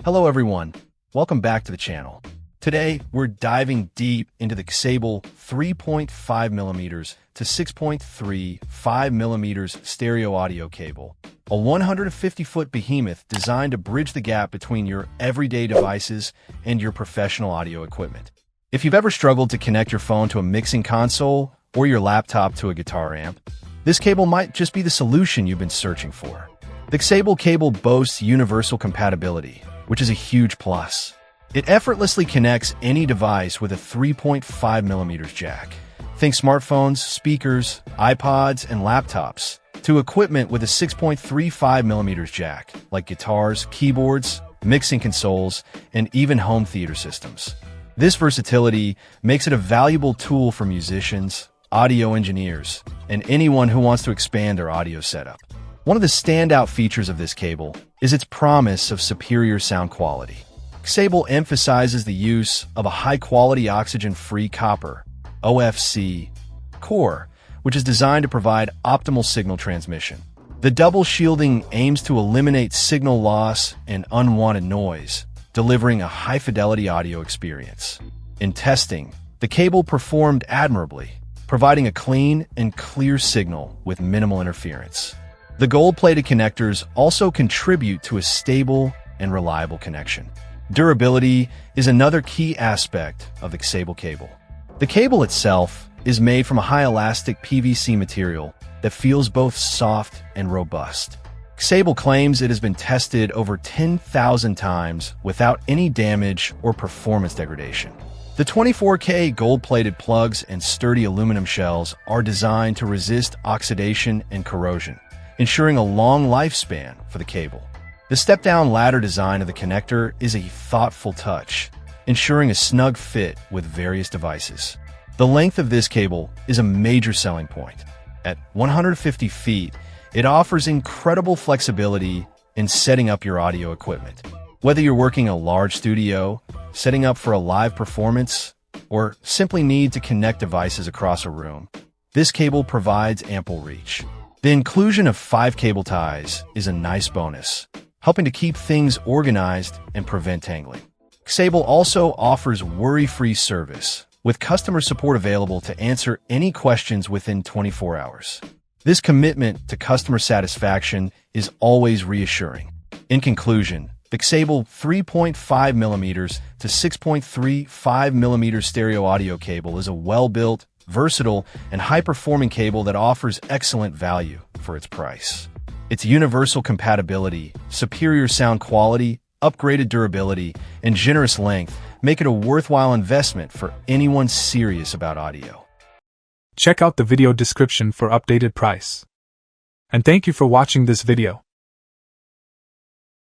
Hello everyone, welcome back to the channel. Today, we're diving deep into the Kxable 3.5mm to 6.35mm stereo audio cable, a 150-foot behemoth designed to bridge the gap between your everyday devices and your professional audio equipment. If you've ever struggled to connect your phone to a mixing console or your laptop to a guitar amp, this cable might just be the solution you've been searching for. The Kxable cable boasts universal compatibility, which is a huge plus. It effortlessly connects any device with a 3.5mm jack. Think smartphones, speakers, iPods, and laptops, to equipment with a 6.35mm jack, like guitars, keyboards, mixing consoles, and even home theater systems. This versatility makes it a valuable tool for musicians, audio engineers, and anyone who wants to expand their audio setup. One of the standout features of this cable is its promise of superior sound quality. Kxable emphasizes the use of a high-quality oxygen-free copper (OFC) core, which is designed to provide optimal signal transmission. The double shielding aims to eliminate signal loss and unwanted noise, delivering a high-fidelity audio experience. In testing, the cable performed admirably, providing a clean and clear signal with minimal interference. The gold-plated connectors also contribute to a stable and reliable connection. Durability is another key aspect of the Kxable cable. The cable itself is made from a high-elastic PVC material that feels both soft and robust. Kxable claims it has been tested over 10,000 times without any damage or performance degradation. The 24K gold-plated plugs and sturdy aluminum shells are designed to resist oxidation and corrosion, ensuring a long lifespan for the cable. The step-down ladder design of the connector is a thoughtful touch, ensuring a snug fit with various devices. The length of this cable is a major selling point. At 150 feet, it offers incredible flexibility in setting up your audio equipment. Whether you're working in a large studio, setting up for a live performance, or simply need to connect devices across a room, this cable provides ample reach. The inclusion of 5 cable ties is a nice bonus, helping to keep things organized and prevent tangling. Kxable also offers worry-free service, with customer support available to answer any questions within 24 hours. This commitment to customer satisfaction is always reassuring. In conclusion, the Kxable 3.5mm to 6.35mm stereo audio cable is a well-built, versatile, and high-performing cable that offers excellent value for its price. Its universal compatibility, superior sound quality, upgraded durability, and generous length make it a worthwhile investment for anyone serious about audio. Check out the video description for updated price. And thank you for watching this video.